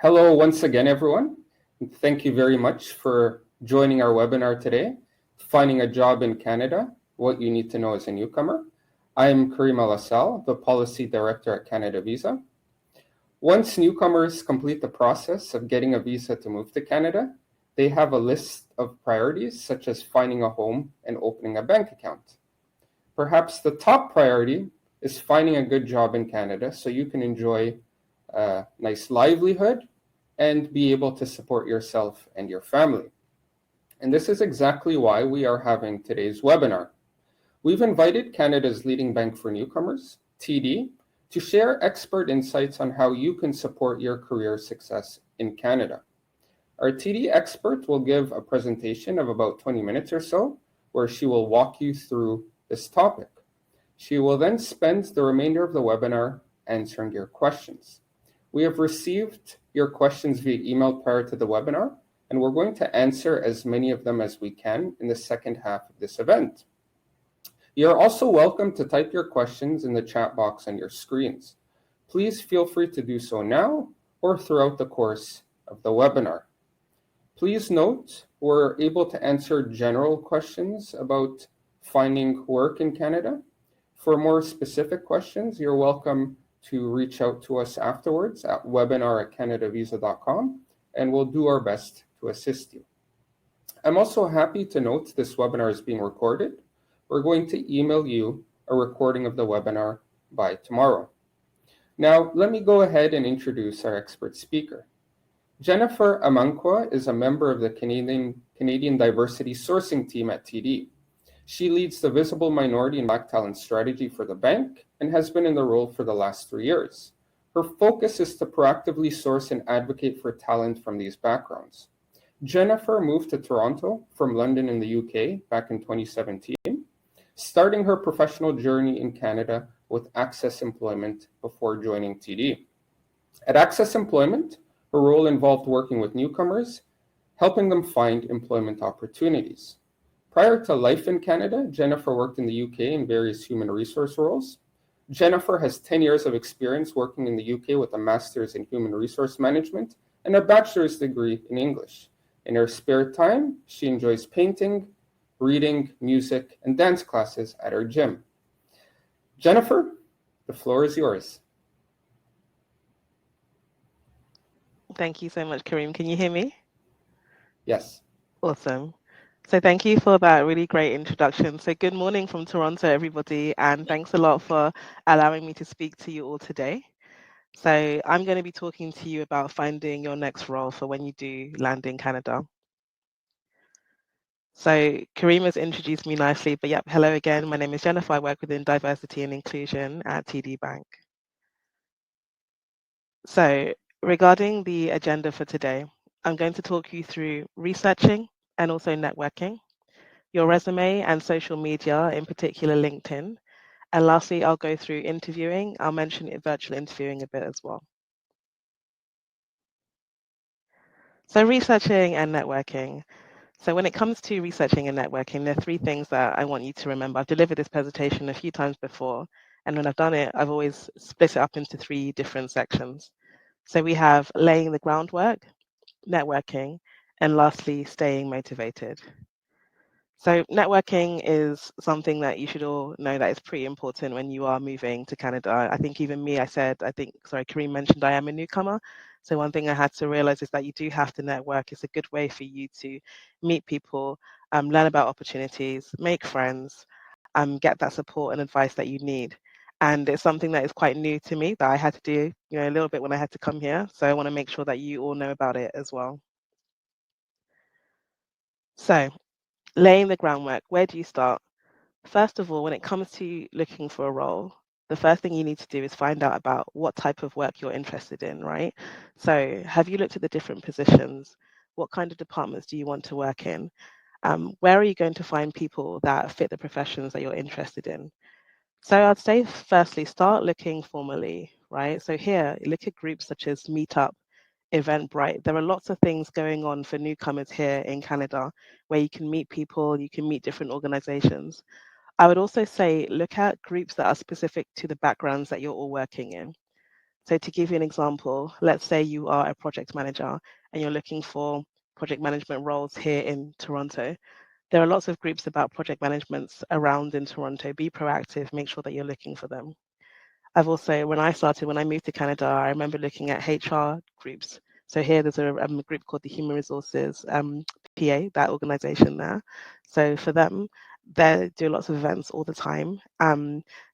Hello once again, everyone. Thank you very much for joining our webinar today, Finding a Job in Canada, What You Need to Know as a Newcomer. I'm Karim Al-Assal, the Policy Director at CanadaVisa. Once newcomers complete the process of getting a visa to move to Canada, they have a list of priorities such as finding a home and opening a bank account. Perhaps the top priority is finding a good job in Canada so you can enjoy a nice livelihood and be able to support yourself and your family. And this is exactly why we are having today's webinar. We've invited Canada's leading bank for newcomers, TD, to share expert insights on how you can support your career success in Canada. Our TD expert will give a presentation of about 20 minutes or so, where she will walk you through this topic. She will then spend the remainder of the webinar answering your questions. We have received your questions via email prior to the webinar, and we're going to answer as many of them as we can in the second half of this event. You're also welcome to type your questions in the chat box on your screens. Please feel free to do so now or throughout the course of the webinar. Please note, we're able to answer general questions about finding work in Canada. For more specific questions, you're welcome to reach out to us afterwards at webinar@canadavisa.com, and we'll do our best to assist you. I'm also happy to note this webinar is being recorded. We're going to email you a recording of the webinar by tomorrow. Now, let me go ahead and introduce our expert speaker. Jennifer Amankwa is a member of the Canadian Diversity Sourcing Team at TD. She leads the Visible Minority and Black Talent Strategy for the bank and has been in the role for the last 3 years. Her focus is to proactively source and advocate for talent from these backgrounds. Jennifer moved to Toronto from London in the UK back in 2017, starting her professional journey in Canada with Access Employment before joining TD. At Access Employment, her role involved working with newcomers, helping them find employment opportunities. Prior to life in Canada, Jennifer worked in the UK in various human resource roles. Jennifer has 10 years of experience working in the UK with a master's in human resource management and a bachelor's degree in English. In her spare time, she enjoys painting, reading, music, and dance classes at her gym. Jennifer, the floor is yours. Thank you so much, Karim. Can you hear me? Yes. Awesome. So thank you for that really great introduction. So good morning from Toronto, everybody, and thanks a lot for allowing me to speak to you all today. So I'm going to be talking to you about finding your next role for when you do land in Canada. So Karim has introduced me nicely, but yep, hello again. My name is Jennifer. I work within diversity and inclusion at TD Bank. So regarding the agenda for today, I'm going to talk you through researching and also networking, your resume and social media, in particular LinkedIn. And lastly, I'll go through interviewing. I'll mention virtual interviewing a bit as well. So researching and networking. So when it comes to researching and networking, there are 3 things that I want you to remember. I've delivered this presentation a few times before, and when I've done it, I've always split it up into 3 different sections. So we have laying the groundwork, networking, and lastly, staying motivated. So networking is something that you should all know that is pretty important when you are moving to Canada. I think even me, Karim mentioned I am a newcomer. So one thing I had to realize is that you do have to network. It's a good way for you to meet people, learn about opportunities, make friends, get that support and advice that you need. And it's something that is quite new to me that I had to do, a little bit when I had to come here. So I want to make sure that you all know about it as well. So laying the groundwork, where do you start? First of all, when it comes to looking for a role, the first thing you need to do is find out about what type of work you're interested in, right? So have you looked at the different positions? What kind of departments do you want to work in? Where are you going to find people that fit the professions that you're interested in? So I'd say firstly, start looking formally, right? So here, look at groups such as Meetup, Eventbrite. There are lots of things going on for newcomers here in Canada where you can meet people, you can meet different organizations. I would also say look at groups that are specific to the backgrounds that you're all working in. So to give you an example, let's say you are a project manager and you're looking for project management roles here in Toronto. There are lots of groups about project management around in Toronto. Be proactive, make sure that you're looking for them. I've also, when I moved to Canada, I remember looking at HR groups. So here there's a group called the Human Resources PA, that organization there. So for them, they do lots of events all the time.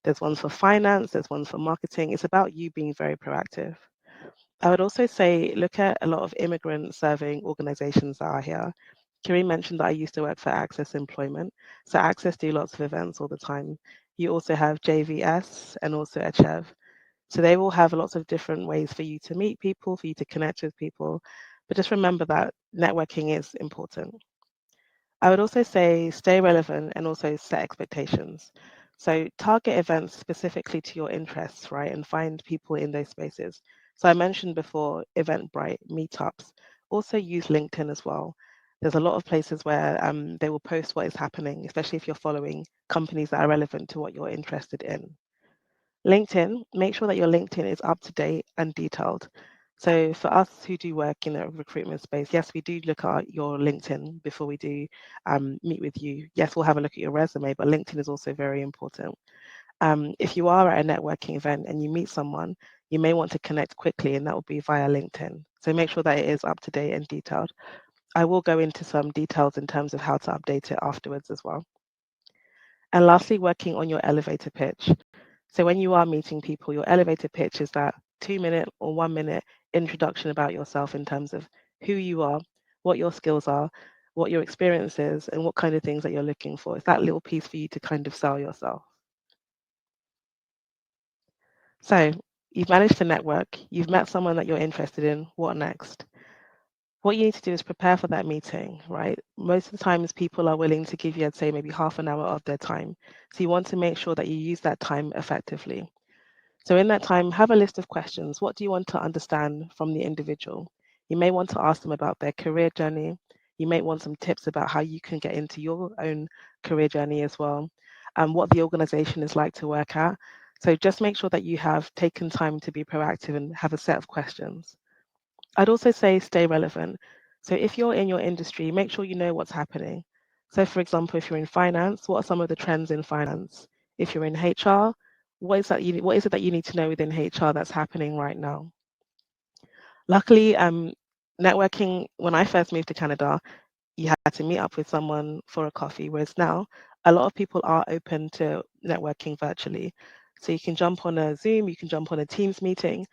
There's ones for finance, there's ones for marketing. It's about you being very proactive. I would also say look at a lot of immigrant serving organizations that are here. Kiri mentioned that I used to work for Access Employment. So Access do lots of events all the time. You also have JVS and also Achev. So they will have lots of different ways for you to meet people, for you to connect with people. But just remember that networking is important. I would also say stay relevant and also set expectations. So target events specifically to your interests, right? And find people in those spaces. So I mentioned before Eventbrite, meetups. Also use LinkedIn as well. There's a lot of places where they will post what is happening, especially if you're following companies that are relevant to what you're interested in. LinkedIn, make sure that your LinkedIn is up to date and detailed. So for us who do work in a recruitment space, yes, we do look at your LinkedIn before we do meet with you. Yes, we'll have a look at your resume, but LinkedIn is also very important. If you are at a networking event and you meet someone, you may want to connect quickly, and that will be via LinkedIn. So make sure that it is up to date and detailed. I will go into some details in terms of how to update it afterwards as well. And lastly, working on your elevator pitch. So when you are meeting people, your elevator pitch is that 2 minute or 1 minute introduction about yourself in terms of who you are, what your skills are, what your experience is, and what kind of things that you're looking for. It's that little piece for you to kind of sell yourself. So you've managed to network, you've met someone that you're interested in. What next? What you need to do is prepare for that meeting, right? Most of the times people are willing to give you, I'd say, maybe half an hour of their time. So you want to make sure that you use that time effectively. So in that time, have a list of questions. What do you want to understand from the individual? You may want to ask them about their career journey. You may want some tips about how you can get into your own career journey as well, and what the organization is like to work at. So just make sure that you have taken time to be proactive and have a set of questions. I'd also say stay relevant. So if you're in your industry, make sure you know what's happening. So for example, if you're in finance, what are some of the trends in finance? If you're in HR, what is it that you need to know within HR that's happening right now? Luckily, networking, when I first moved to Canada, you had to meet up with someone for a coffee, whereas now a lot of people are open to networking virtually. So you can jump on a Zoom, you can jump on a Teams meeting.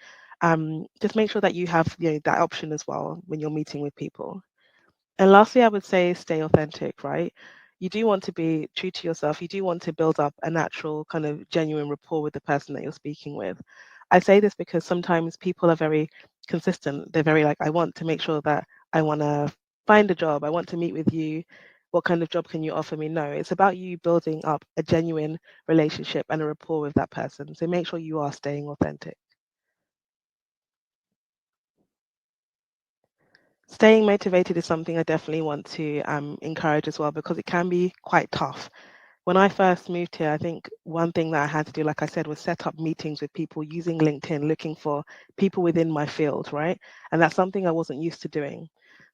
Just make sure that you have that option as well when you're meeting with people. And lastly, I would say stay authentic, right? You do want to be true to yourself. You do want to build up a natural kind of genuine rapport with the person that you're speaking with. I say this because sometimes people are very consistent. They're very like, I want to make sure that I want to find a job. I want to meet with you. What kind of job can you offer me? No, it's about you building up a genuine relationship and a rapport with that person. So make sure you are staying authentic. Staying motivated is something I definitely want to encourage as well because it can be quite tough. When I first moved here, I think one thing that I had to do, like I said, was set up meetings with people using LinkedIn, looking for people within my field, right? And that's something I wasn't used to doing.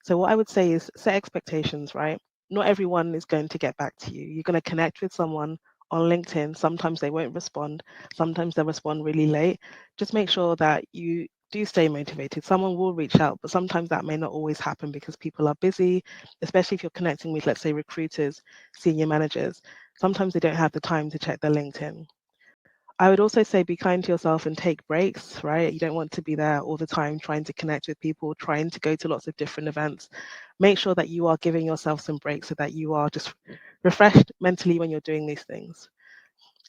So what I would say is set expectations, right? Not everyone is going to get back to you. You're going to connect with someone on LinkedIn. Sometimes they won't respond. Sometimes they respond really late. Just make sure that you do stay motivated. Someone will reach out, but sometimes that may not always happen because people are busy, especially if you're connecting with, let's say, recruiters, senior managers. Sometimes they don't have the time to check their LinkedIn. I would also say be kind to yourself and take breaks, right? You don't want to be there all the time trying to connect with people, trying to go to lots of different events. Make sure that you are giving yourself some breaks so that you are just refreshed mentally when you're doing these things.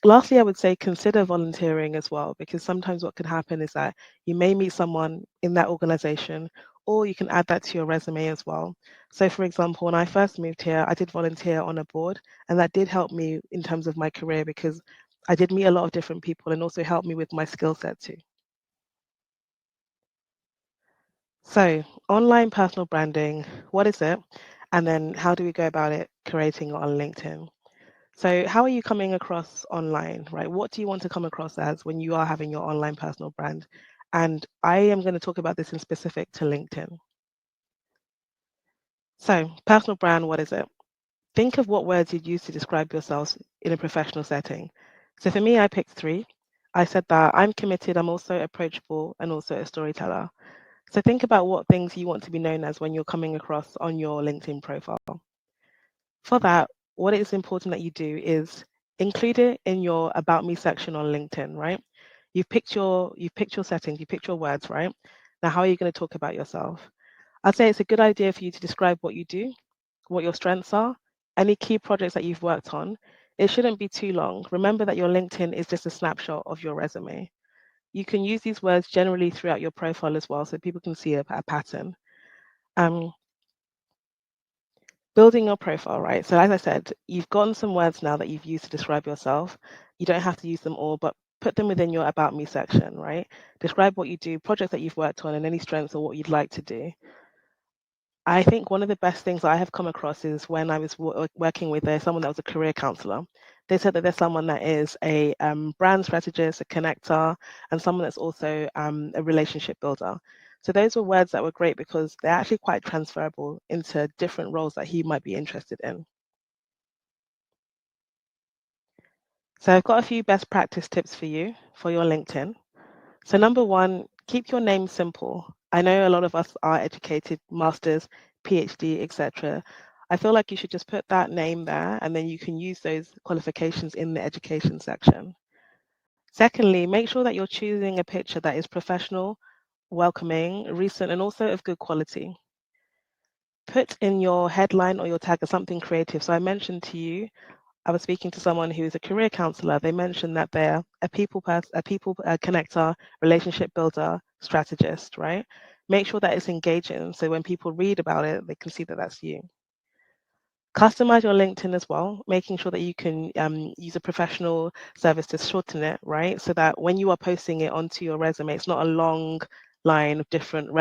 Lastly, I would say consider volunteering as well, because sometimes what can happen is that you may meet someone in that organization, or you can add that to your resume as well. So, for example, when I first moved here, I did volunteer on a board, and that did help me in terms of my career because I did meet a lot of different people and also helped me with my skill set too. So, online personal branding, what is it? And then how do we go about it creating it on LinkedIn? So, how are you coming across online, right? What do you want to come across as when you are having your online personal brand? And I am going to talk about this in specific to LinkedIn. So, personal brand, what is it? Think of what words you'd use to describe yourselves in a professional setting. So for me, I picked 3. I said that I'm committed, I'm also approachable, and also a storyteller. So think about what things you want to be known as when you're coming across on your LinkedIn profile. For that, what it is important that you do is include it in your About Me section on LinkedIn, right? You've picked your settings, you picked your words, right? Now, how are you going to talk about yourself? I'd say it's a good idea for you to describe what you do, what your strengths are, any key projects that you've worked on. It shouldn't be too long. Remember that your LinkedIn is just a snapshot of your resume. You can use these words generally throughout your profile as well so people can see a pattern. Um, Building your profile, right? So as I said, you've gotten some words now that you've used to describe yourself. You don't have to use them all, but put them within your About Me section, right? Describe what you do, projects that you've worked on, and any strengths or what you'd like to do. I think one of the best things I have come across is when I was working with someone that was a career counselor. They said that there's someone that is a brand strategist, a connector, and someone that's also a relationship builder. So those were words that were great because they're actually quite transferable into different roles that he might be interested in. So I've got a few best practice tips for you for your LinkedIn. So number 1, keep your name simple. I know a lot of us are educated, masters, PhD, etc. I feel like you should just put that name there and then you can use those qualifications in the education section. Secondly, make sure that you're choosing a picture that is professional, welcoming, recent, and also of good quality. Put in your headline or your tag as something creative. So I mentioned to you I was speaking to someone who is a career counselor. They mentioned that they're a people connector, relationship builder, strategist, right? Make sure that it's engaging. So when people read about it, they can see that that's you. Customize your LinkedIn as well, making sure that you can use a professional service to shorten it, right? So that when you are posting it onto your resume, it's not a long line of different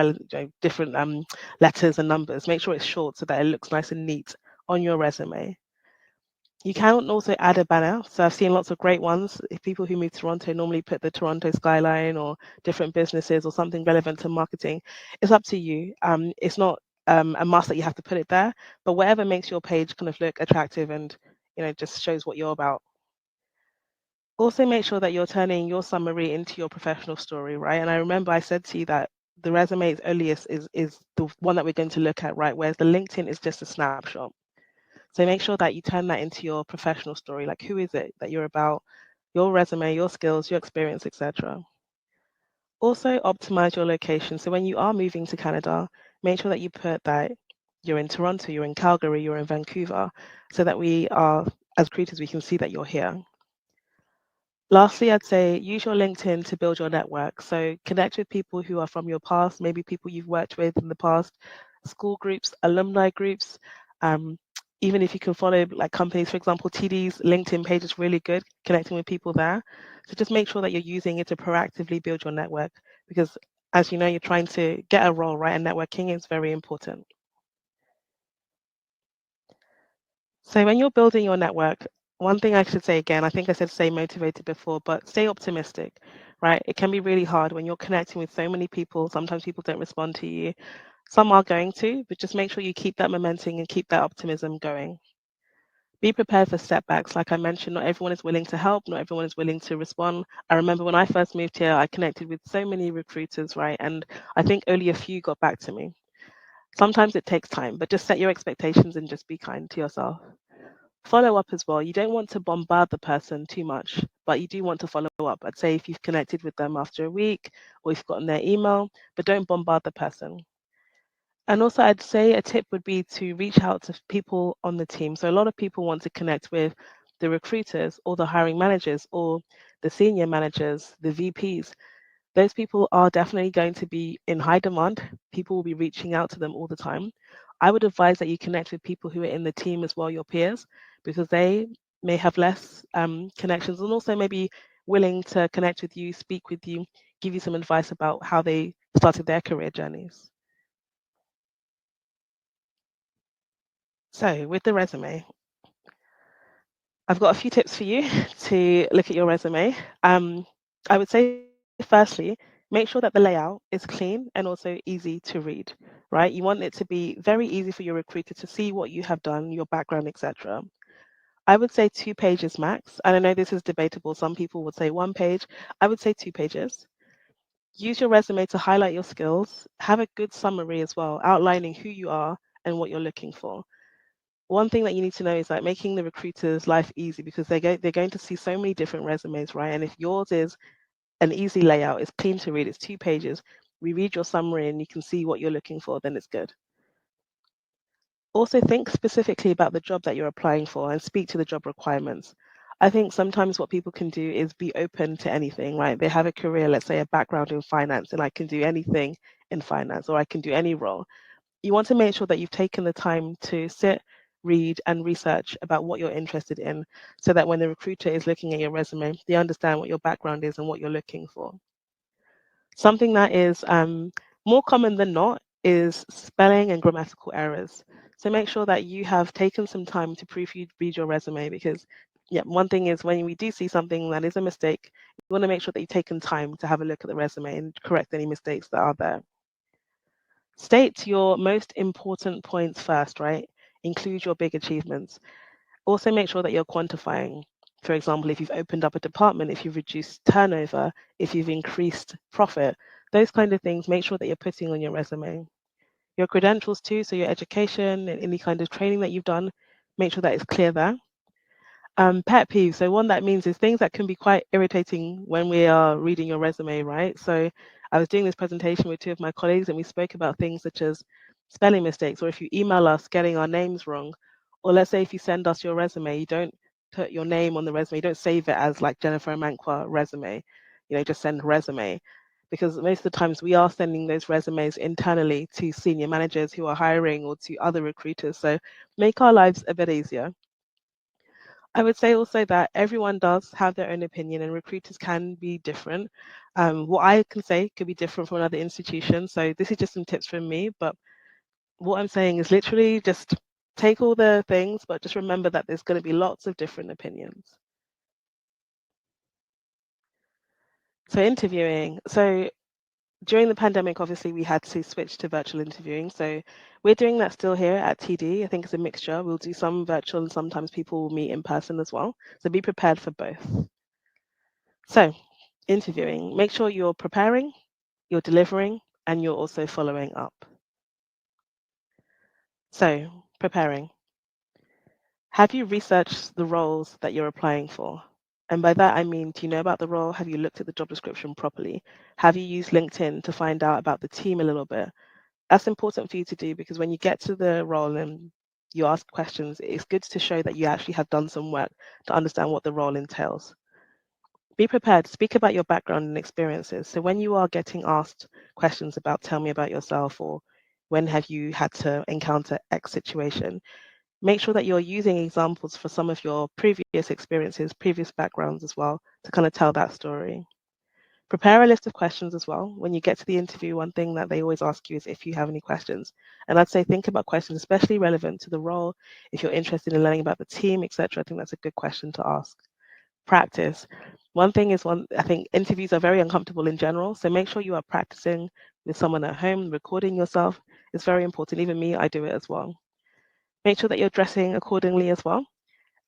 letters and numbers. Make sure it's short so that it looks nice and neat on your resume. You can also add a banner. So I've seen lots of great ones. If people who move to Toronto normally put the Toronto skyline or different businesses or something relevant to marketing. It's up to you. It's not a must that you have to put it there, but whatever makes your page kind of look attractive and just shows what you're about. Also make sure that you're turning your summary into your professional story, right? And I remember I said to you that the resume is the one that we're going to look at, right? Whereas the LinkedIn is just a snapshot. So make sure that you turn that into your professional story. Like, who is it that you're about, your resume, your skills, your experience, etc. Also, optimize your location. So when you are moving to Canada, make sure that you put that you're in Toronto, you're in Calgary, you're in Vancouver, so that we are, as recruiters, we can see that you're here. Lastly, I'd say use your LinkedIn to build your network. So connect with people who are from your past, maybe people you've worked with in the past, school groups, alumni groups. Um, Even if you can follow like companies, for example, TD's LinkedIn page is really good, connecting with people there. So just make sure that you're using it to proactively build your network because as you know, you're trying to get a role, right? And networking is very important. So when you're building your network, one thing I should say again, I think I said stay motivated before, but stay optimistic, right? It can be really hard when you're connecting with so many people. Sometimes people don't respond to you. Some are going to, but just make sure you keep that momentum and keep that optimism going. Be prepared for setbacks. Like I mentioned, not everyone is willing to help, not everyone is willing to respond. I remember when I first moved here, I connected with so many recruiters, right? And I think only a few got back to me. Sometimes it takes time, but just set your expectations and just be kind to yourself. Follow up as well. You don't want to bombard the person too much, but you do want to follow up. I'd say if you've connected with them after a week or you've gotten their email, but don't bombard the person. And also, I'd say a tip would be to reach out to people on the team. So, a lot of people want to connect with the recruiters or the hiring managers or the senior managers, the VPs. Those people are definitely going to be in high demand. People will be reaching out to them all the time. I would advise that you connect with people who are in the team as well, your peers, because they may have less connections and also maybe willing to connect with you, speak with you, give you some advice about how they started their career journeys. So, with the resume, I've got a few tips for you to look at your resume. I would say, firstly, Make sure that the layout is clean and also easy to read, right? You want it to be very easy for your recruiter to see what you have done, your background, etc. I would say 2 pages max. And I know this is debatable. Some people would say 1 page. I would say 2 pages. Use your resume to highlight your skills. Have a good summary as well, outlining who you are and what you're looking for. One thing that you need to know is like making the recruiter's life easy, because they're going to see so many different resumes, right? And if yours is an easy layout, it's clean to read, it's 2 pages, we read your summary and you can see what you're looking for, then it's good. Also, think specifically about the job that you're applying for and speak to the job requirements. I think sometimes what people can do is be open to anything, right? They have a career, let's say a background in finance, and I can do anything in finance, or I can do any role. You want to make sure that you've taken the time to sit, read, and research about what you're interested in, so that when the recruiter is looking at your resume, they understand what your background is and what you're looking for. Something that is more common than not is spelling and grammatical errors. So make sure that you have taken some time to read your resume, because yeah, one thing is when we do see something that is a mistake, you want to make sure that you've taken time to have a look at the resume and correct any mistakes that are there. State your most important points first, right? Include your big achievements. Also make sure that you're quantifying. For example, if you've opened up a department, if you've reduced turnover, if you've increased profit, those kind of things, make sure that you're putting on your resume. Your credentials too, so your education and any kind of training that you've done, make sure that it's clear there. Pet peeves. So one that means is things that can be quite irritating when we are reading your resume, right? So I was doing this presentation with two of my colleagues and we spoke about things such as spelling mistakes, or if you email us getting our names wrong, or let's say if you send us your resume, you don't put your name on the resume, you don't save it as like Jennifer Mankwa resume, just send resume. Because most of the times we are sending those resumes internally to senior managers who are hiring or to other recruiters. So make our lives a bit easier. I would say also that everyone does have their own opinion and recruiters can be different. What I can say could be different from another institution. So this is just some tips from me, but what I'm saying is literally just take all the things, but just remember that there's going to be lots of different opinions. So interviewing. So during the pandemic, obviously, we had to switch to virtual interviewing. So we're doing that still here at TD. I think it's a mixture. We'll do some virtual and sometimes people will meet in person as well. So be prepared for both. So interviewing, make sure you're preparing, you're delivering, and you're also following up. So preparing. Have you researched the roles that you're applying for? And by that, I mean, do you know about the role? Have you looked at the job description properly? Have you used LinkedIn to find out about the team a little bit? That's important for you to do, because when you get to the role and you ask questions, it's good to show that you actually have done some work to understand what the role entails. Be prepared, speak about your background and experiences. So when you are getting asked questions about tell me about yourself, or when have you had to encounter X situation, make sure that you're using examples for some of your previous experiences, previous backgrounds as well, to kind of tell that story. Prepare a list of questions as well. When you get to the interview, one thing that they always ask you is if you have any questions. And I'd say think about questions especially relevant to the role. If you're interested in learning about the team, etc., I think that's a good question to ask. Practice. One thing is, I think interviews are very uncomfortable in general. So make sure you are practicing with someone at home, recording yourself. It's very important. Even me, I do it as well. Make sure that you're dressing accordingly as well.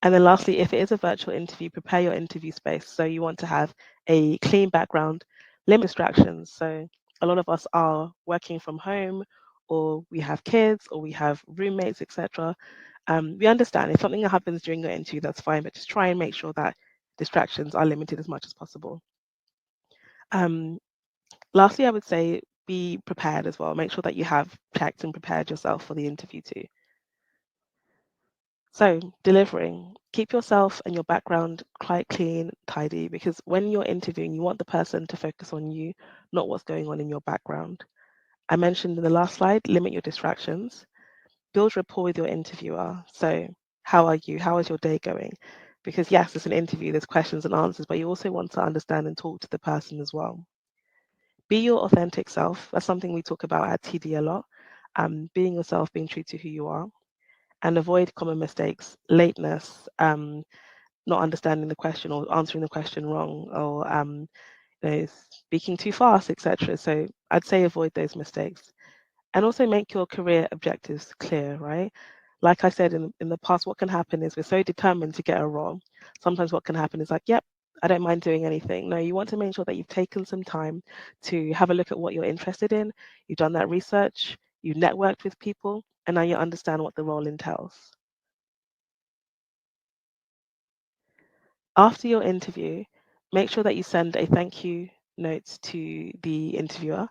And then lastly, if it is a virtual interview, prepare your interview space. So you want to have a clean background, limit distractions. So a lot of us are working from home, or we have kids, or we have roommates, etc. We understand if something happens during your interview, that's fine, but just try and make sure that distractions are limited as much as possible. Lastly, I would say be prepared as well. Make sure that you have checked and prepared yourself for the interview too. So, delivering, keep yourself and your background quite clean, tidy, because when you're interviewing, you want the person to focus on you, not what's going on in your background. I mentioned in the last slide, limit your distractions, build rapport with your interviewer. So, how are you? How is your day going? Because, yes, it's an interview, there's questions and answers, but you also want to understand and talk to the person as well. Be your authentic self. That's something we talk about at TD a lot. Being yourself, being true to who you are, and avoid common mistakes, lateness, not understanding the question or answering the question wrong, or speaking too fast, etc. So I'd say avoid those mistakes. And also make your career objectives clear, right? Like I said in the past, what can happen is we're so determined to get a role. Sometimes what can happen is like, yep, I don't mind doing anything. No, you want to make sure that you've taken some time to have a look at what you're interested in. You've done that research, you networked with people, and now you understand what the role entails. After your interview, make sure that you send a thank you note to the interviewer,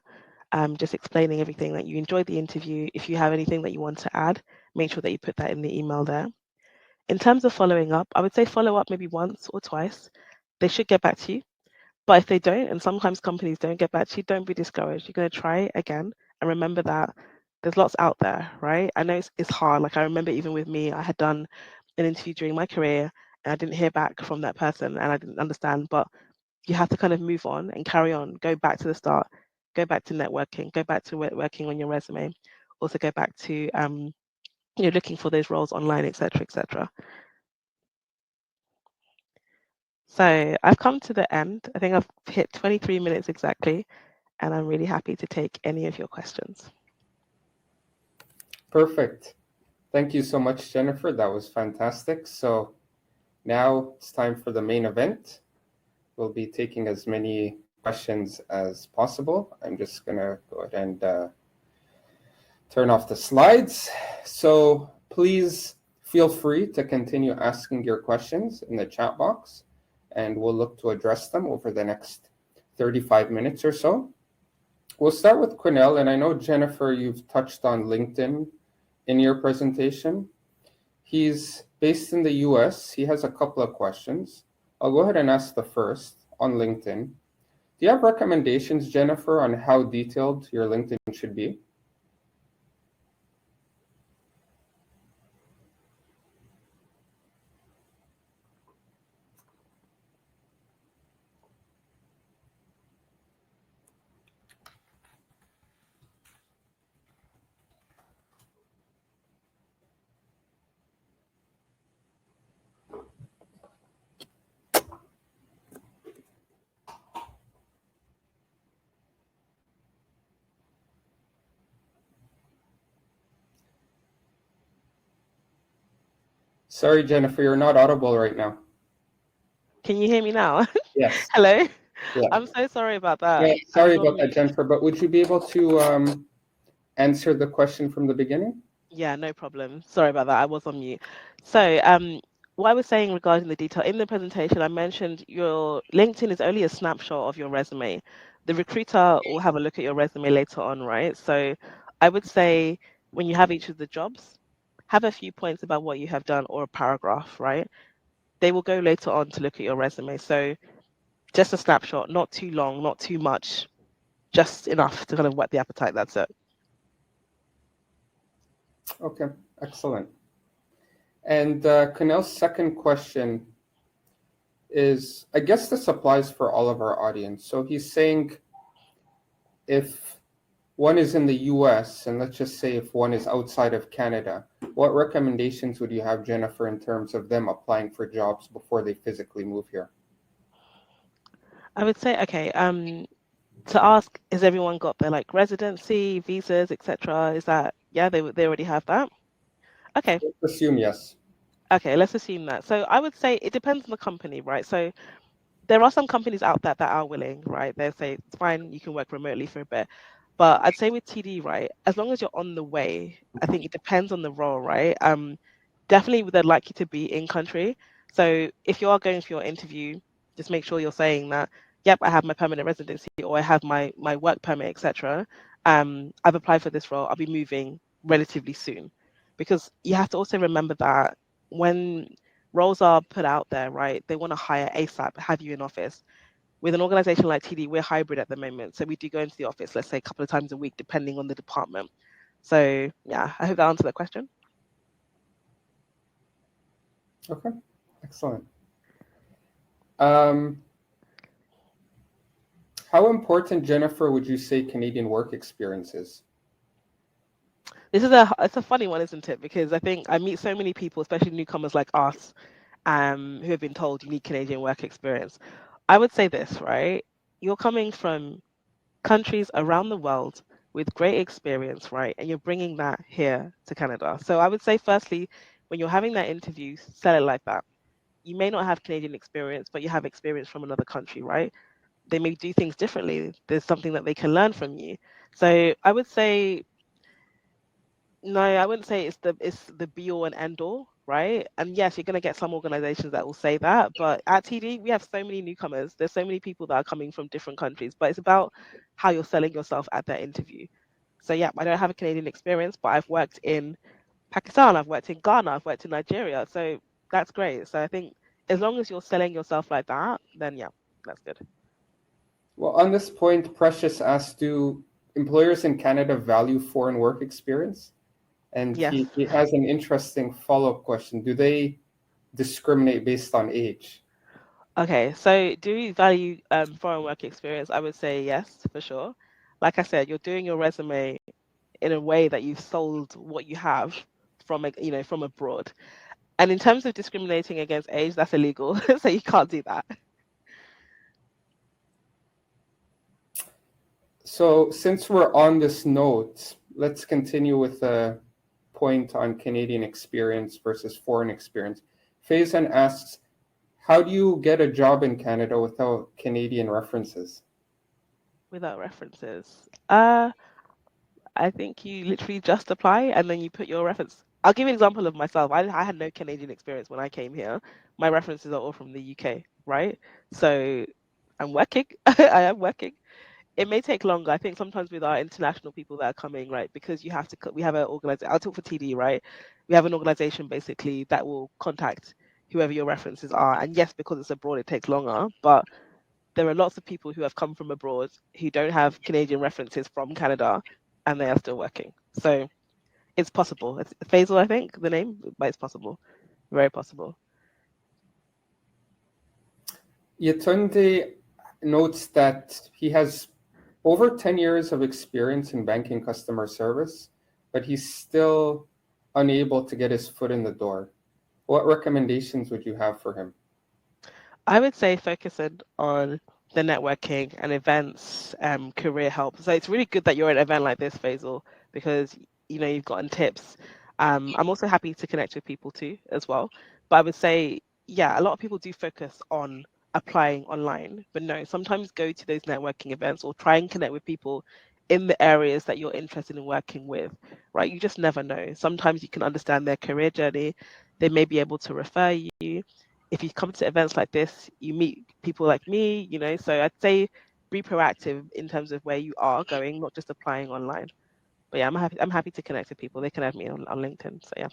just explaining everything that you enjoyed the interview. If you have anything that you want to add, make sure that you put that in the email there. In terms of following up, I would say follow up maybe once or twice. They should get back to you. But if they don't, and sometimes companies don't get back to you, don't be discouraged. You're going to try again. And remember that there's lots out there, right? I know it's hard. Like I remember even with me, I had done an interview during my career and I didn't hear back from that person and I didn't understand. But you have to kind of move on and carry on, go back to the start, go back to networking, go back to working on your resume, also go back to looking for those roles online, etc., etc. So I've come to the end. I think I've hit 23 minutes exactly, and I'm really happy to take any of your questions. Perfect. Thank you so much, Jennifer. That was fantastic. So now it's time for the main event. We'll be taking as many questions as possible. I'm just going to go ahead and turn off the slides. So please feel free to continue asking your questions in the chat box, and we'll look to address them over the next 35 minutes or so. We'll start with Quinell, and I know, Jennifer, you've touched on LinkedIn in your presentation. He's based in the US. He has a couple of questions. I'll go ahead and ask the first on LinkedIn. Do you have recommendations, Jennifer, on how detailed your LinkedIn should be? Sorry, Jennifer, you're not audible right now. Can you hear me now? Yes. Hello? Yeah. I'm so sorry about that. Yeah, sorry about that, Jennifer, but would you be able to answer the question from the beginning? Yeah, no problem. Sorry about that. I was on mute. So, what I was saying regarding the detail in the presentation, I mentioned your LinkedIn is only a snapshot of your resume. The recruiter will have a look at your resume later on, right? So, I would say when you have each of the jobs, have a few points about what you have done or a paragraph, right? They will go later on to look at your resume. So, just a snapshot, not too long, not too much, just enough to kind of whet the appetite. That's it. Okay, excellent. And Kunal's second question is, I guess this applies for all of our audience. So he's saying if one is in the US, and let's just say if one is outside of Canada, what recommendations would you have, Jennifer, in terms of them applying for jobs before they physically move here? I would say, okay, to ask, has everyone got their like residency, visas, etc.? Is that, yeah, they already have that? Okay. Let's assume yes. Okay, let's assume that. So I would say it depends on the company, right? So there are some companies out there that are willing, right? They'll say it's fine, you can work remotely for a bit. But I'd say with TD, right, as long as you're on the way, I think it depends on the role, right? Definitely they'd like you to be in country. So if you are going for your interview, just make sure you're saying that, yep, I have my permanent residency or I have my work permit, etc. I've applied for this role. I'll be moving relatively soon. Because you have to also remember that when roles are put out there, right, they want to hire ASAP, have you in office. With an organization like TD, we're hybrid at the moment. So we do go into the office, let's say a couple of times a week, depending on the department. So yeah, I hope that answered that question. Okay, excellent. How important, Jennifer, would you say Canadian work experience is? It's a funny one, isn't it? Because I think I meet so many people, especially newcomers like us, who have been told you need Canadian work experience. I would say this, right? you're coming from countries around the world with great experience, right? And you're bringing that here to Canada. So I would say, firstly, when you're having that interview, sell it like that. You may not have Canadian experience, but you have experience from another country, right? They may do things differently. There's something that they can learn from you. So I would say, no, I wouldn't say it's the be all and end all, right? And yes, you're gonna get some organizations that will say that, but at TD we have so many newcomers. There's so many people that are coming from different countries, but it's about how you're selling yourself at that interview. So yeah, I don't have a Canadian experience, but I've worked in Pakistan, I've worked in Ghana, I've worked in Nigeria. So that's great. So I think as long as you're selling yourself like that, then yeah, that's good. Well, on this point, Precious asked, do employers in Canada value foreign work experience? And Yes. he has an interesting follow-up question. Do they discriminate based on age? Okay, so do you value foreign work experience? I would say yes, for sure. Like I said, you're doing your resume in a way that you've sold what you have from from abroad. And in terms of discriminating against age, that's illegal, so you can't do that. So since we're on this note, let's continue with the point on Canadian experience versus foreign experience. Faison asks, how do you get a job in Canada without Canadian references? Without references. I think you literally just apply and then you put your reference. I'll give you an example of myself. I had no Canadian experience when I came here. My references are all from the UK, right? So I'm working. I am working. It may take longer. I think sometimes with our international people that are coming, right, because you have to, we have an organization, I'll talk for TD, right? We have an organization basically that will contact whoever your references are. And yes, because it's abroad, it takes longer, but there are lots of people who have come from abroad who don't have Canadian references from Canada and they are still working. So it's possible. It's Faisal, I think, the name, but it's possible. Very possible. Yetunde notes that he has over 10 years of experience in banking customer service, but he's still unable to get his foot in the door. What recommendations would you have for him? I would say focusing on the networking and events, career help. So it's really good that you're at an event like this, Faisal, because you've gotten tips. I'm also happy to connect with people too as well. But I would say, yeah, a lot of people do focus on applying online, but no, sometimes go to those networking events or try and connect with people in the areas that you're interested in working with, right? You just never know. Sometimes you can understand their career journey. They may be able to refer you. If you come to events like this, you meet people like me, so I'd say be proactive in terms of where you are going, not just applying online. But yeah, I'm happy to connect with people. They can add me on LinkedIn. So yeah.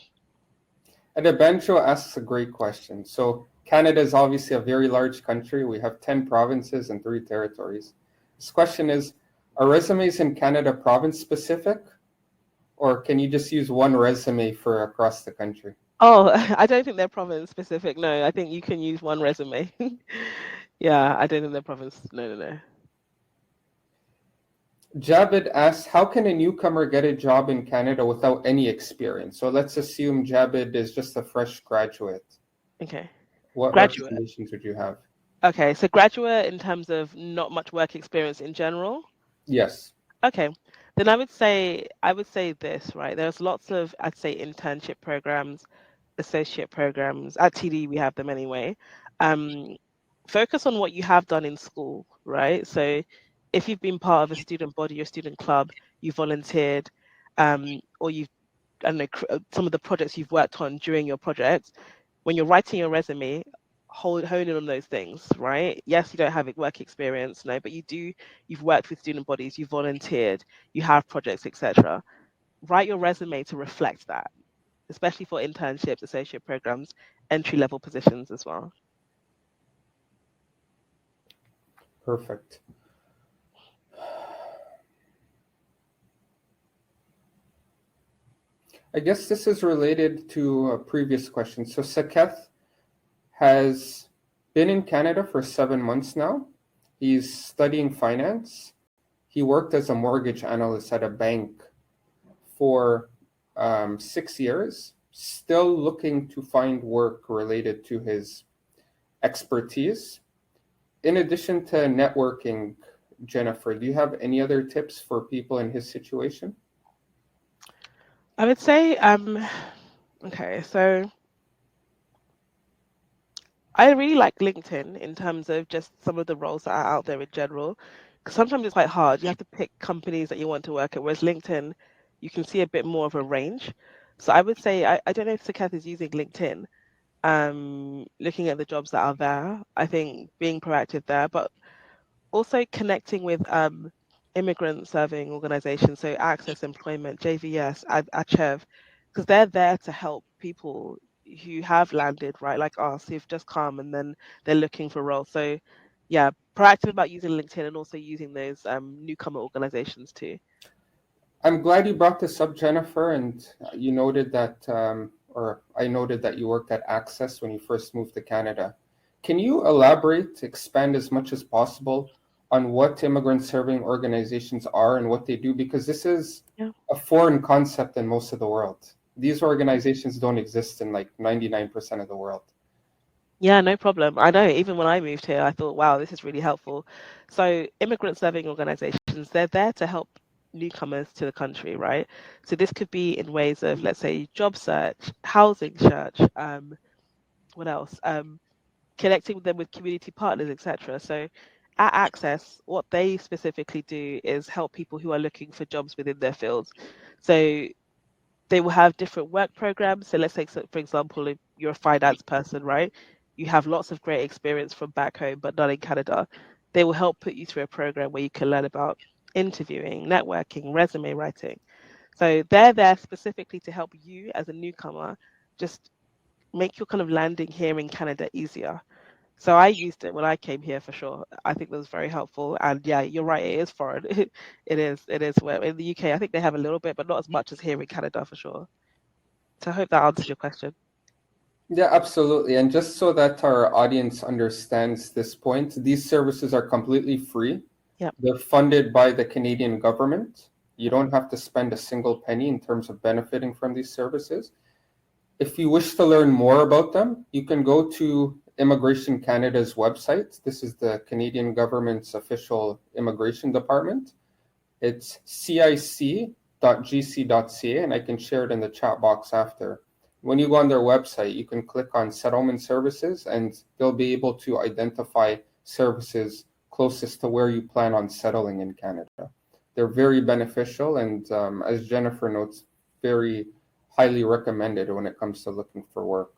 And Benjo asks a great question. So Canada is obviously a very large country. We have 10 provinces and 3 territories. This question is, are resumes in Canada province specific, or can you just use one resume for across the country? Oh, I don't think they're province specific. No, I think you can use one resume. Yeah, I don't think they're province. No. Jabed asks, how can a newcomer get a job in Canada without any experience? So let's assume Jabed is just a fresh graduate. Okay. What Graduate. recommendations would you have? Okay, so graduate in terms of not much work experience in general. Yes. Okay, then I would say this, right? There's lots of, I'd say, internship programs, associate programs. At TD, we have them anyway. Um, Focus on what you have done in school, right? So if you've been part of a student body or student club, you volunteered, or you've, I don't know, some of the projects you've worked on during your project, when you're writing your resume, hone in on those things, right? Yes, you don't have work experience, no, but you've worked with student bodies, you've volunteered, you have projects, etc. Write your resume to reflect that, especially for internships, associate programs, entry level positions as well. Perfect. I guess this is related to a previous question. So Saketh has been in Canada for 7 months now. He's studying finance. He worked as a mortgage analyst at a bank for 6 years, still looking to find work related to his expertise. in addition to networking, Jennifer, do you have any other tips for people in his situation? I would say, okay, so I really like LinkedIn in terms of just some of the roles that are out there in general. Because sometimes it's quite hard. You have to pick companies that you want to work at, whereas LinkedIn, you can see a bit more of a range. So I would say, I don't know if Sakath is using LinkedIn, looking at the jobs that are there. I think being proactive there, but also connecting with immigrant serving organizations, so Access Employment, JVS, Achev, because they're there to help people who have landed, right, like us, who've just come and then they're looking for roles. So, yeah, proactive about using LinkedIn and also using those newcomer organizations too. I'm glad you brought this up, Jennifer, and you noted that, or I noted that you worked at Access when you first moved to Canada. Can you elaborate, expand as much as possible on what immigrant serving organizations are and what they do? Because this is Yeah. a foreign concept in most of the world. These organizations don't exist in like 99% of the world. Yeah, no problem. I know even when I moved here, I thought, wow, this is really helpful. So, immigrant serving organizations, they're there to help newcomers to the country, right? So, this could be in ways of, let's say, job search, housing search, what else? Connecting with them with community partners, etc. So, at Access, what they specifically do is help people who are looking for jobs within their fields. So, they will have different work programs. So let's say, for example, if you're a finance person, right? You have lots of great experience from back home, but not in Canada. They will help put you through a program where you can learn about interviewing, networking, resume writing. So they're there specifically to help you as a newcomer just make your kind of landing here in Canada easier. So I used it when I came here for sure. I think that was very helpful. And yeah, you're right, it is foreign. It is. It is. Where in the UK, I think they have a little bit, but not as much as here in Canada for sure. So I hope that answers your question. Yeah, absolutely. And just so that our audience understands this point, these services are completely free. Yep. They're funded by the Canadian government. You Yep. don't have to spend a single penny in terms of benefiting from these services. If you wish to learn more about them, you can go to Immigration Canada's website. This is the Canadian government's official immigration department. It's cic.gc.ca, and I can share it in the chat box after. When you go on their website, you can click on settlement services, and they'll be able to identify services closest to where you plan on settling in Canada. They're very beneficial, and as Jennifer notes, very highly recommended when it comes to looking for work.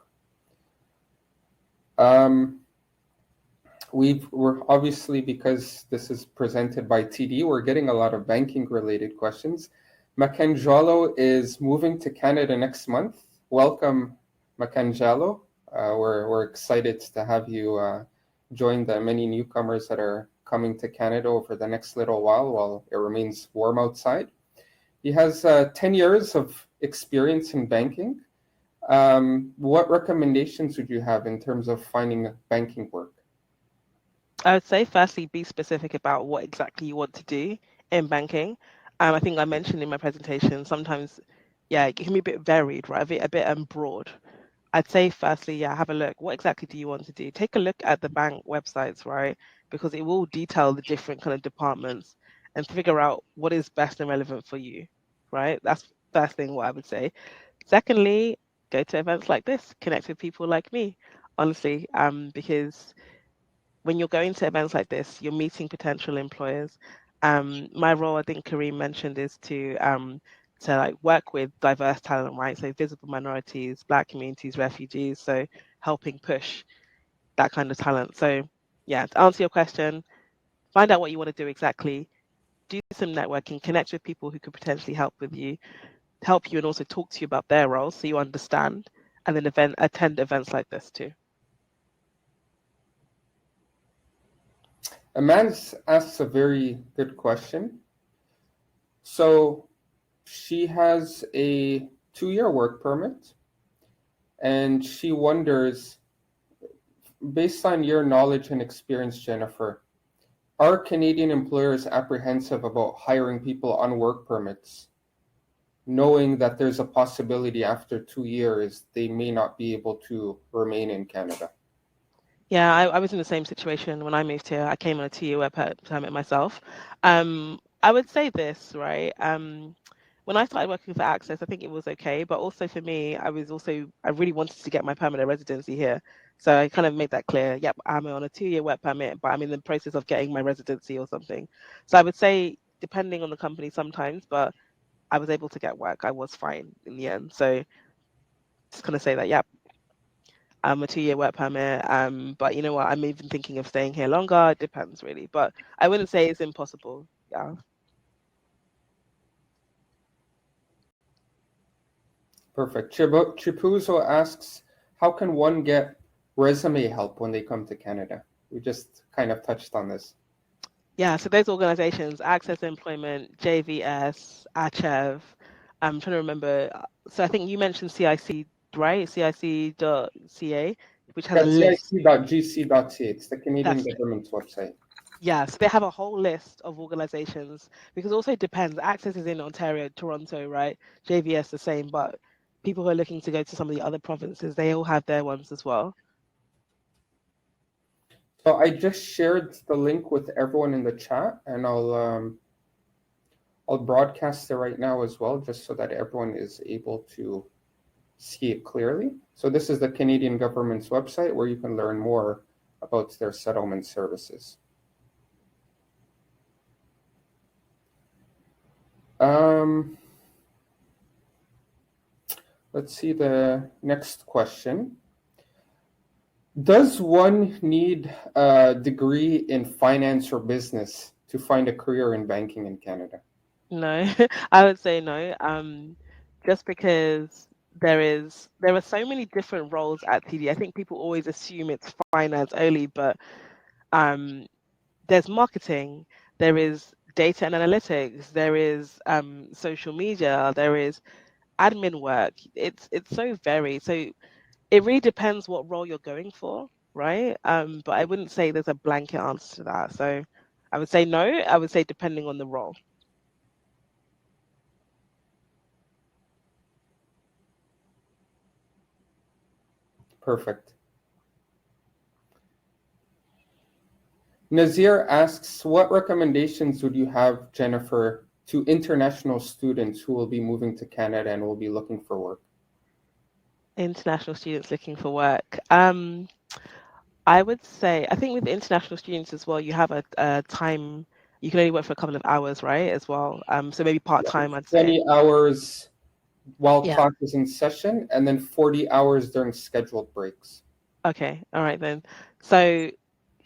We're obviously, because this is presented by TD, we're getting a lot of banking related questions. Makanjalo is moving to Canada next month. Welcome, Makanjalo. We're excited to have you join the many newcomers that are coming to Canada over the next little while it remains warm outside. He has 10 years of experience in banking. What recommendations would you have in terms of finding banking work? I would say, firstly, be specific about what exactly you want to do in banking. I think I mentioned in my presentation, sometimes, yeah, it can be a bit varied, right? A bit broad. I'd say firstly, yeah, have a look. What exactly do you want to do? Take a look at the bank websites, right? Because it will detail the different kind of departments and figure out what is best and relevant for you, right? That's first thing what I would say. Secondly, go to events like this, connect with people like me, honestly, because when you're going to events like this, you're meeting potential employers. My role, I think Kareem mentioned, is to like work with diverse talent, right? So visible minorities, Black communities, refugees. So helping push that kind of talent. So yeah, to answer your question, find out what you want to do exactly. Do some networking, connect with people who could potentially help you, and also talk to you about their roles so you understand. And then attend events like this too. Amanda asks a very good question. So she has a 2-year work permit, and she wonders, based on your knowledge and experience, Jennifer, are Canadian employers apprehensive about hiring people on work permits, knowing that there's a possibility after 2 years they may not be able to remain in Canada? Yeah, I was in the same situation when I moved here. I came on a 2-year work permit myself. I would say this, right? When I started working for Access, I think it was okay, but also for me, I really wanted to get my permanent residency here. So I kind of made that clear. Yep, I'm on a 2-year work permit, but I'm in the process of getting my residency or something. So I would say, depending on the company sometimes, but I was able to get work. I was fine in the end. So just kind of say that, yep, I'm a 2-year work permit. But you know what? I'm even thinking of staying here longer. It depends really, but I wouldn't say it's impossible. Yeah. Perfect. Chipuzo asks, how can one get resume help when they come to Canada? We just kind of touched on this. Yeah. So those organizations, Access Employment, JVS, ACHEV. I'm trying to remember. So I think you mentioned CIC, right? CIC.ca, which has Yeah, a list. cic.gc.ca. It's the Canadian That's it. government's website. Yeah, so they have a whole list of organizations because also it depends. Access is in Ontario, Toronto, right? JVS the same, but people who are looking to go to some of the other provinces, they all have their ones as well. So I just shared the link with everyone in the chat, and I'll broadcast it right now as well, just so that everyone is able to see it clearly. So this is the Canadian government's website where you can learn more about their settlement services. Let's see the next question. Does one need a degree in finance or business to find a career in banking in Canada? No, I would say no. Just because there are so many different roles at TD. I think people always assume it's finance only, but um, there's marketing, there is data and analytics, there is social media, there is admin work. It's so varied. So it really depends what role you're going for, right? But I wouldn't say there's a blanket answer to that. So I would say no. I would say depending on the role. Perfect. Nazir asks, what recommendations would you have, Jennifer, to international students who will be moving to Canada and will be looking for work? International students looking for work. I would say I think with international students as well, you have a time. You can only work for a couple of hours, right? As well. So maybe part time, I'd say. 20 hours while Yeah. class is in session, and then 40 hours during scheduled breaks. Okay. All right then. So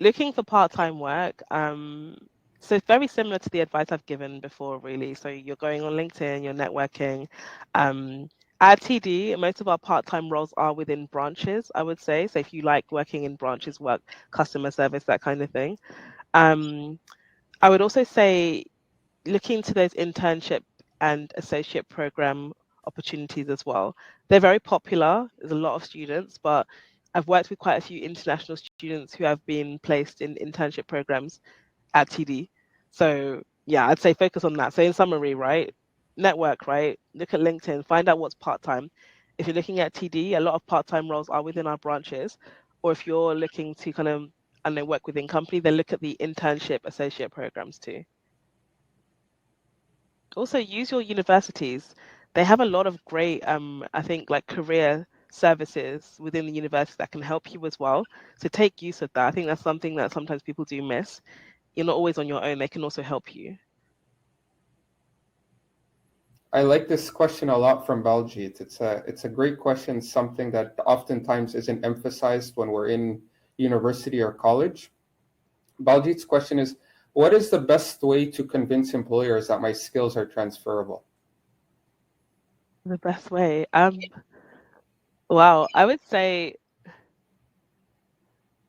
looking for part-time work, so it's very similar to the advice I've given before, really. So you're going on LinkedIn, you're networking. At TD, most of our part-time roles are within branches, I would say. So if you like working in branches, work, customer service, that kind of thing. Um, I would also say looking to those internship and associate program opportunities as well. They're very popular. There's a lot of students, but I've worked with quite a few international students who have been placed in internship programs at TD. So yeah, I'd say focus on that. So in summary, right, network, right, look at LinkedIn, find out what's part-time. If you're looking at TD, a lot of part-time roles are within our branches, or if you're looking to kind of, I don't know, work within company, then look at the internship associate programs too. Also use your universities. They have a lot of great I think like career services within the university that can help you as well, so take use of that. I think that's something that sometimes people do miss. You're not always on your own. They can also help you. I like this question a lot from Baljeet. It's a great question, something that oftentimes isn't emphasized when we're in university or college. Baljeet's question is, what is the best way to convince employers that my skills are transferable? The best way, wow, I would say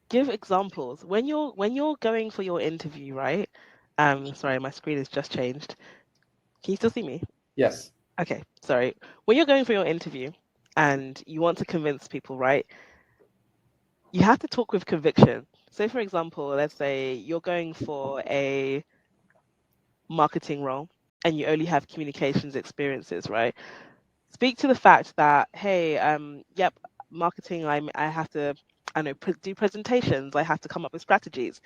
give examples when you're going for your interview, right? Sorry, my screen has just changed. Can you still see me? Yes. Okay, sorry. When you're going for your interview and you want to convince people, right? You have to talk with conviction. So, for example, let's say you're going for a marketing role and you only have communications experiences, right? Speak to the fact that, hey, yep, marketing, I have to, do presentations. I have to come up with strategies.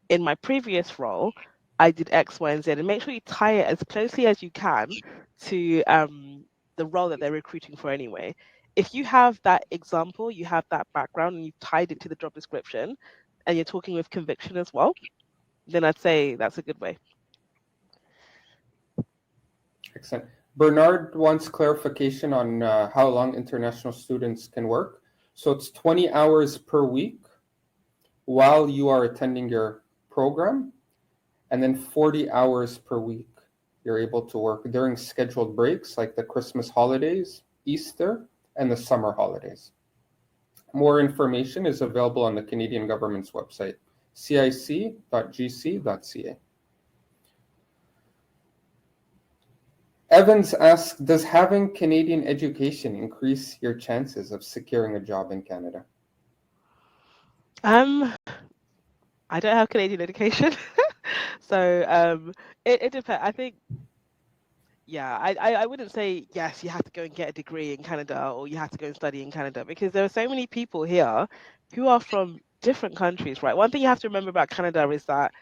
In my previous role, I did X, Y, and Z, and make sure you tie it as closely as you can to the role that they're recruiting for anyway. If you have that example, you have that background, and you've tied it to the job description, and you're talking with conviction as well, then I'd say that's a good way. Excellent. Bernard wants clarification on how long international students can work. So it's 20 hours per week while you are attending your program, and then 40 hours per week you're able to work during scheduled breaks like the Christmas holidays, Easter, and the summer holidays. More information is available on the Canadian government's website, cic.gc.ca. Evans asks, does having Canadian education increase your chances of securing a job in Canada? I don't have Canadian education, so it depends. I think, yeah, I wouldn't say yes, you have to go and get a degree in Canada or you have to go and study in Canada, because there are so many people here who are from different countries, right? One thing you have to remember about Canada is that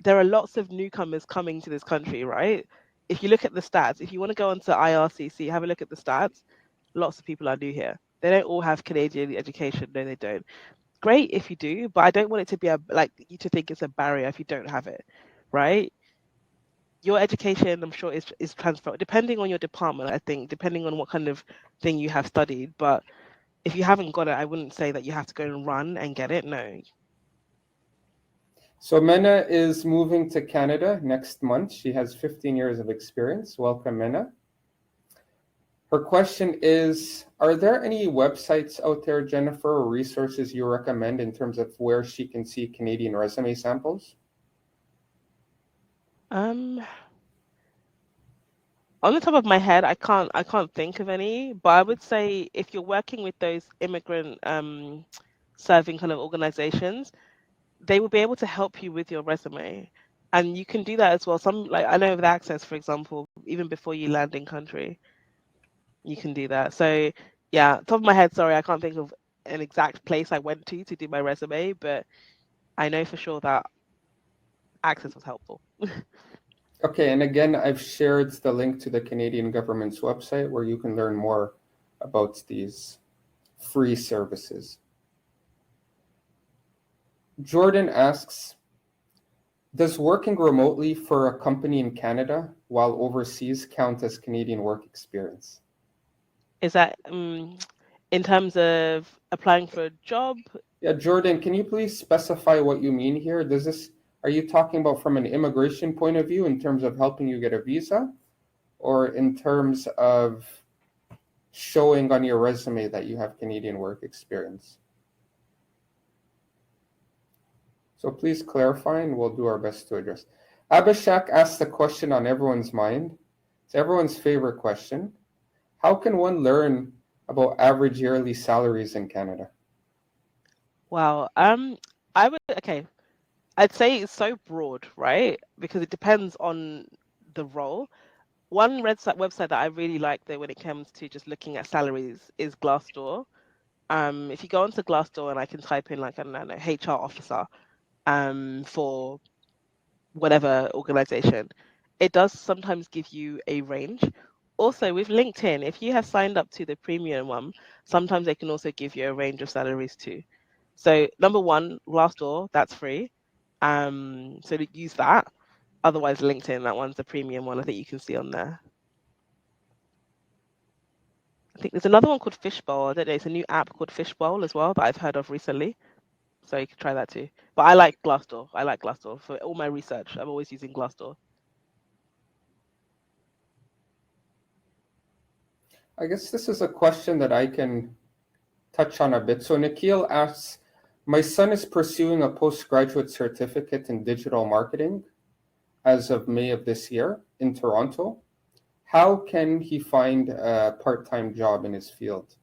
there are lots of newcomers coming to this country, right? If you look at the stats, if you want to go onto IRCC, have a look at the stats, lots of people are new here. They don't all have Canadian education. No, they don't. Great if you do, but I don't want it to be like you to think it's a barrier if you don't have it, right? Your education, I'm sure, is transferable depending on your department. I think depending on what kind of thing you have studied, but if you haven't got it, I wouldn't say that you have to go and run and get it. No. So Mena is moving to Canada next month. She has 15 years of experience. Welcome, Mena. Her question is, are there any websites out there, Jennifer, or resources you recommend in terms of where she can see Canadian resume samples? On the top of my head, I can't think of any, but I would say if you're working with those immigrant serving kind of organizations, they will be able to help you with your resume. And you can do that as well. Some, like I know with Access, for example, even before you land in country, you can do that. So yeah, top of my head, sorry, I can't think of an exact place I went to do my resume, but I know for sure that Access was helpful. Okay, and again, I've shared the link to the Canadian government's website where you can learn more about these free services. Jordan asks, does working remotely for a company in Canada while overseas count as Canadian work experience? Is that in terms of applying for a job? Yeah, Jordan, can you please specify what you mean here? Are you talking about from an immigration point of view in terms of helping you get a visa, or in terms of showing on your resume that you have Canadian work experience? So please clarify and we'll do our best to address. Abhishek asked the question on everyone's mind. It's everyone's favorite question. How can one learn about average yearly salaries in Canada? Wow. I'd say it's so broad, right? Because it depends on the role. One website that I really like though when it comes to just looking at salaries is Glassdoor. If you go onto Glassdoor and I can type in like, I don't know, HR officer for whatever organization, it does sometimes give you a range. Also with LinkedIn, if you have signed up to the premium one, sometimes they can also give you a range of salaries too. So number one, Glassdoor, that's free. So to use that. Otherwise, LinkedIn, that one's the premium one. I think you can see on there. I think there's another one called Fishbowl. I don't know. It's a new app called Fishbowl as well that I've heard of recently. So you can try that too. But I like Glassdoor. I like Glassdoor for all my research. I'm always using Glassdoor. I guess this is a question that I can touch on a bit. So Nikhil asks, my son is pursuing a postgraduate certificate in digital marketing as of May of this year in Toronto. How can he find a part-time job in his field?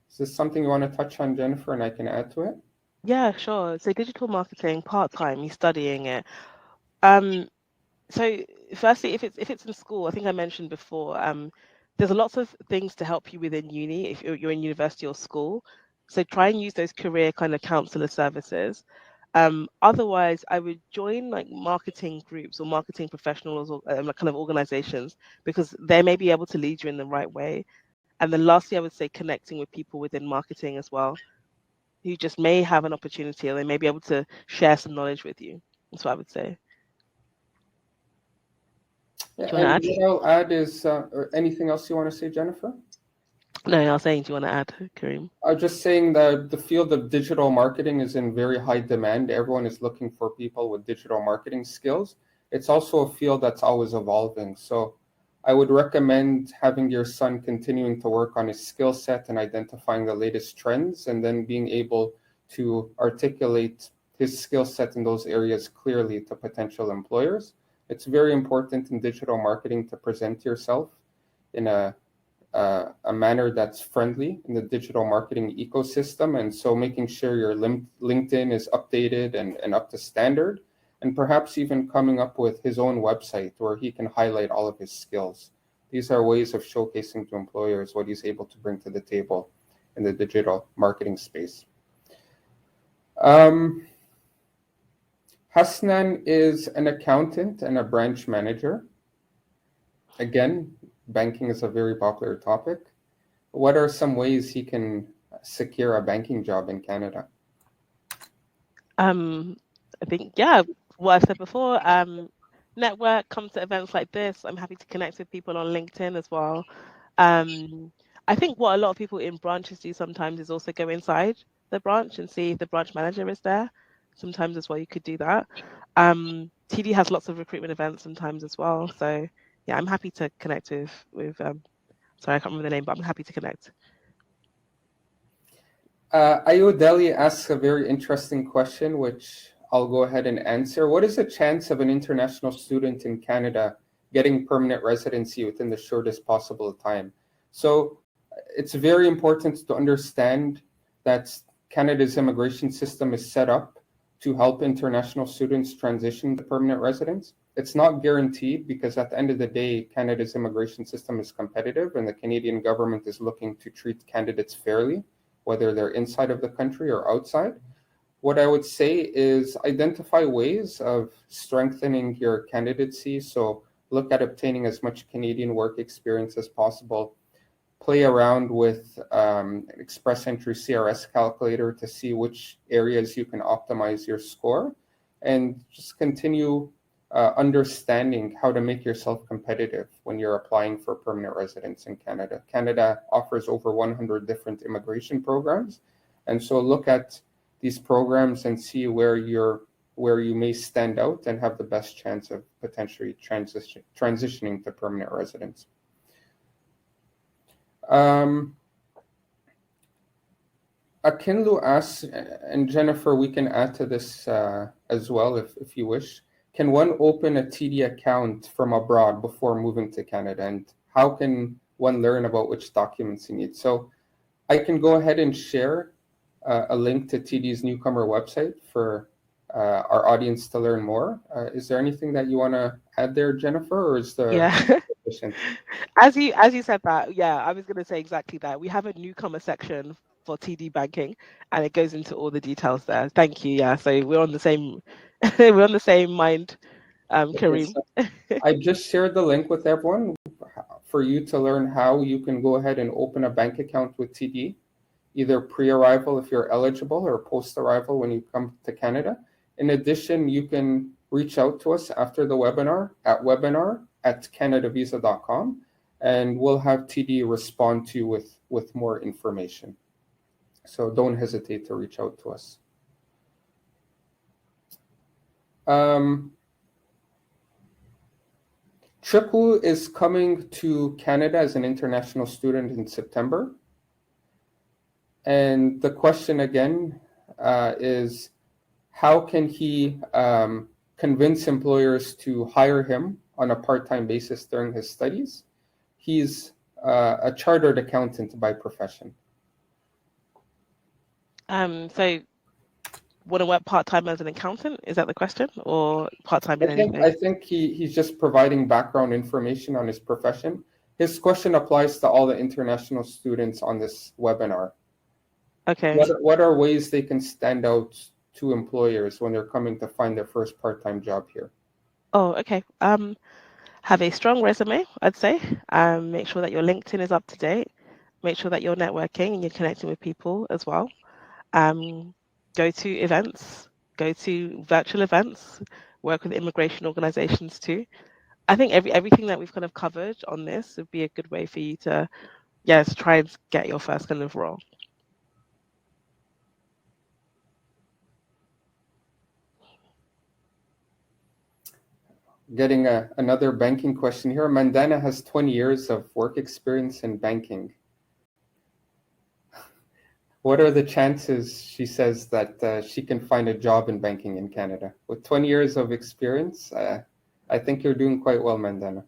Is this something you want to touch on, Jennifer, and I can add to it? Yeah, sure. So digital marketing, part-time, he's studying it. Um, so firstly, if it's in school, I think I mentioned before, there's lots of things to help you within uni if you're in university or school. So try and use those career kind of counselor services. Otherwise, I would join like marketing groups or marketing professionals or kind of organizations, because they may be able to lead you in the right way. And then lastly, I would say connecting with people within marketing as well, who just may have an opportunity, or they may be able to share some knowledge with you. That's what I would say. Yeah, Do you and want to add? what I'll add is, or anything else you want to say, Jennifer? No, I was saying, do you want to add, Kareem? I was just saying that the field of digital marketing is in very high demand. Everyone is looking for people with digital marketing skills. It's also a field that's always evolving. So I would recommend having your son continuing to work on his skill set and identifying the latest trends, and then being able to articulate his skill set in those areas clearly to potential employers. It's very important in digital marketing to present yourself in a manner that's friendly in the digital marketing ecosystem. And so making sure your LinkedIn is updated and up to standard, and perhaps even coming up with his own website where he can highlight all of his skills. These are ways of showcasing to employers what he's able to bring to the table in the digital marketing space. Hasnan is an accountant and a branch manager. Again, banking is a very popular topic. What are some ways he can secure a banking job in Canada? I think, yeah, what I've said before, network, come to events like this. I'm happy to connect with people on LinkedIn as well. I think what a lot of people in branches do sometimes is also go inside the branch and see if the branch manager is there. Sometimes as well, you could do that. TD has lots of recruitment events sometimes as well. So yeah, I'm happy to connect with sorry, I can't remember the name, but I'm happy to connect. Ayodeli asks a very interesting question, which I'll go ahead and answer. What is the chance of an international student in Canada getting permanent residency within the shortest possible time? So it's very important to understand that Canada's immigration system is set up to help international students transition to permanent residence. It's not guaranteed, because at the end of the day, Canada's immigration system is competitive and the Canadian government is looking to treat candidates fairly, whether they're inside of the country or outside. What I would say is identify ways of strengthening your candidacy. So look at obtaining as much Canadian work experience as possible. Play around with Express Entry CRS calculator to see which areas you can optimize your score, and just continue understanding how to make yourself competitive when you're applying for permanent residence in Canada. Canada offers over 100 different immigration programs, and so look at these programs and see where you may stand out and have the best chance of potentially transitioning to permanent residence. Akinlu asks, and Jennifer, we can add to this as well if you wish. Can one open a TD account from abroad before moving to Canada? And how can one learn about which documents you need? So I can go ahead and share a link to TD's Newcomer website for our audience to learn more. Is there anything that you want to add there, Jennifer, or is there sufficient? As you said that, yeah, I was going to say exactly that. We have a newcomer section for TD banking, and it goes into all the details there. Thank you. Yeah, so we're on the same we're on the same mind, Kareem. I just shared the link with everyone for you to learn how you can go ahead and open a bank account with TD, either pre-arrival if you're eligible or post-arrival when you come to Canada. In addition, you can reach out to us after the webinar at webinar@canadavisa.com, and we'll have TD respond to you with more information. So don't hesitate to reach out to us. Triku is coming to Canada as an international student in September. And the question again is, how can he convince employers to hire him on a part-time basis during his studies? He's a chartered accountant by profession. So want to work part-time as an accountant? Is that the question? Or part-time in anything? I think he's just providing background information on his profession. His question applies to all the international students on this webinar. Okay. What are ways they can stand out to employers when they're coming to find their first part-time job here? Oh, okay. Have a strong resume, I'd say. Make sure that your LinkedIn is up to date. Make sure that you're networking and you're connecting with people as well. Go to events, go to virtual events, work with immigration organizations too. I think everything that we've kind of covered on this would be a good way for you to, yes, try and get your first kind of role. Getting another banking question here. Mandana has 20 years of work experience in banking. What are the chances, she says, that she can find a job in banking in Canada? With 20 years of experience, I think you're doing quite well, Mandana.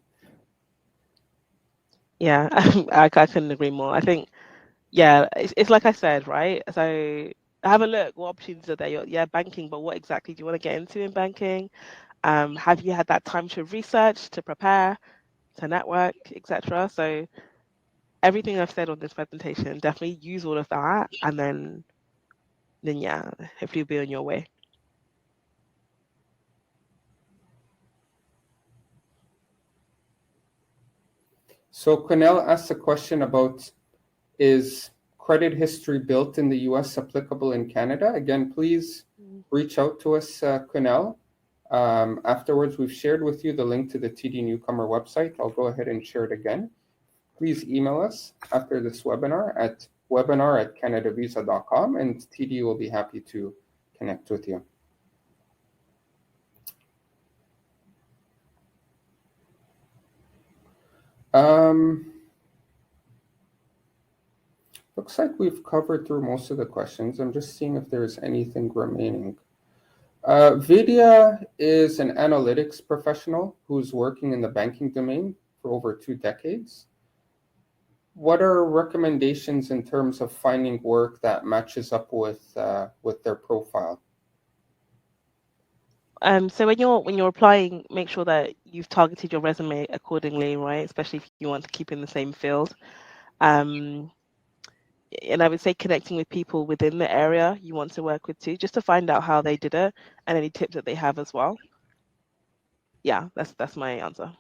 Yeah, I couldn't agree more. I think, yeah, it's like I said, right? So have a look. What opportunities are there? Yeah, banking, but what exactly do you want to get into in banking? Have you had that time to research, to prepare, to network, etc.? So everything I've said on this presentation, definitely use all of that, and then yeah, hopefully you'll be on your way. So Quennell asked a question about, is credit history built in the US applicable in Canada? Again, please reach out to us, Quennell. Afterwards, we've shared with you the link to the TD Newcomer website. I'll go ahead and share it again. Please email us after this webinar at webinar@canadavisa.com, and TD will be happy to connect with you. Looks like we've covered through most of the questions. I'm just seeing if there's anything remaining. Vidya is an analytics professional who's working in the banking domain for over 2 decades. What are recommendations in terms of finding work that matches up with their profile? So when you're applying, make sure that you've targeted your resume accordingly, right? Especially if you want to keep in the same field. And I would say connecting with people within the area you want to work with too, just to find out how they did it and any tips that they have as well. Yeah, that's my answer.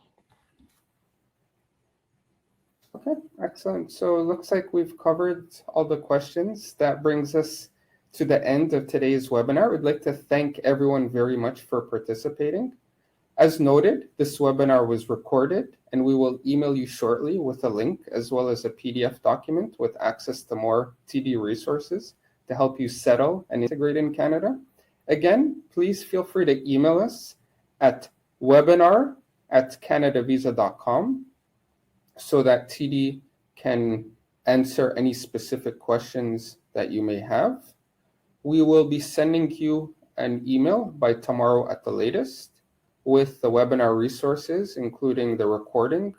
Okay, excellent. So it looks like we've covered all the questions. That brings us to the end of today's webinar. We'd like to thank everyone very much for participating. As noted, this webinar was recorded, and we will email you shortly with a link as well as a PDF document with access to more TD resources to help you settle and integrate in Canada. Again, please feel free to email us at webinar@canadavisa.com so that TD can answer any specific questions that you may have. We will be sending you an email by tomorrow at the latest with the webinar resources, including the recording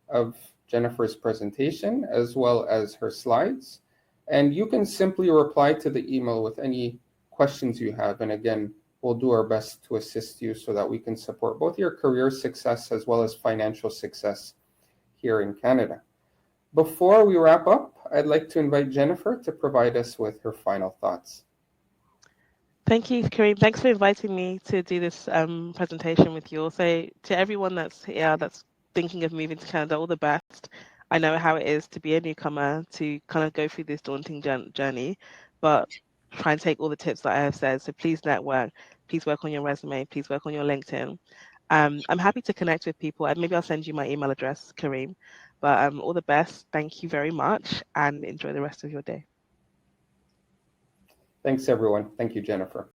of Jennifer's presentation, as well as her slides. And you can simply reply to the email with any questions you have. And again, we'll do our best to assist you so that we can support both your career success as well as financial success here in Canada. Before we wrap up, I'd like to invite Jennifer to provide us with her final thoughts. Thank you, Kareem. Thanks for inviting me to do this presentation with you. Also, to everyone that's here that's thinking of moving to Canada, all the best. I know how it is to be a newcomer, to kind of go through this daunting journey, but try and take all the tips that I have said. So please network, please work on your resume, please work on your LinkedIn. I'm happy to connect with people, and maybe I'll send you my email address, Kareem. But all the best. Thank you very much, and enjoy the rest of your day. Thanks, everyone. Thank you, Jennifer.